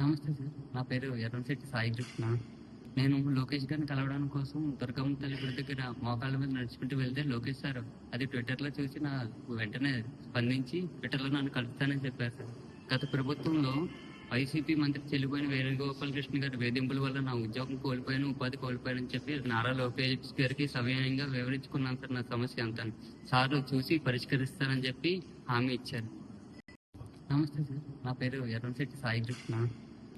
నమస్తే సార్. నా పేరు ఎర్రంశెట్టి సాయి కృష్ణ. నేను లోకేష్ గారిని కలవడం కోసం దుర్గమ్మ తల్లి గుడి దగ్గర మోకాళ్ళ మీద నడుచుకుంటూ వెళ్తే లోకేష్ సార్ అది ట్విట్టర్లో చూసి నా వెంటనే స్పందించి ట్విట్టర్లో నన్ను కలుస్తానని చెప్పారు సార్. గత ప్రభుత్వంలో వైసీపీ మంత్రి చెల్లిపోయిన వేణుగోపాలకృష్ణ గారి వేధింపుల వల్ల నా ఉద్యోగం కోల్పోయాను, ఉపాధి కోల్పోయానని చెప్పి నారా లోకేష్ గారికి సవినయంగా వివరించుకున్నాను సార్. నా సమస్య అంతా సార్ చూసి పరిష్కరిస్తానని చెప్పి హామీ ఇచ్చారు. నమస్తే సార్. నా పేరు ఎర్రంశెట్టి సాయి కృష్ణ.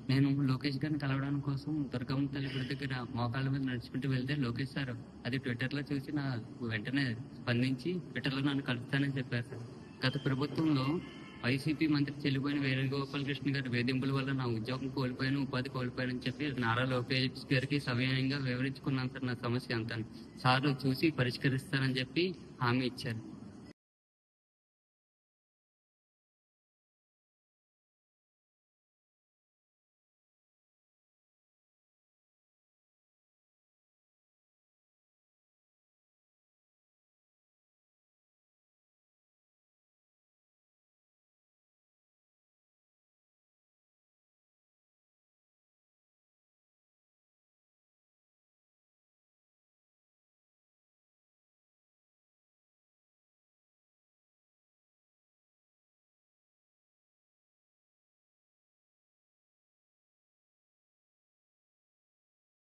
నేను లోకేష్ గారిని కలవడం కోసం దుర్గమ్మ తల్లి గుడి దగ్గర మోకాళ్ళ మీద నడుచుకుంటూ వెళ్తే లోకేష్ సార్ అది ట్విట్టర్లో చూసి నా వెంటనే స్పందించి ట్విట్టర్లో నన్ను కలుస్తానని చెప్పారు సార్. గత ప్రభుత్వంలో వైసీపీ మంత్రి చెల్లిపోయిన వేణుగోపాలకృష్ణ గారి వేధింపుల వల్ల నా ఉద్యోగం కోల్పోయాను, ఉపాధి కోల్పోయానని చెప్పి నారా లోకేష్ గారికి సవినయంగా వివరించుకున్నాను సార్. నా సమస్య అంతా సార్ చూసి పరిష్కరిస్తానని చెప్పి హామీ ఇచ్చారు.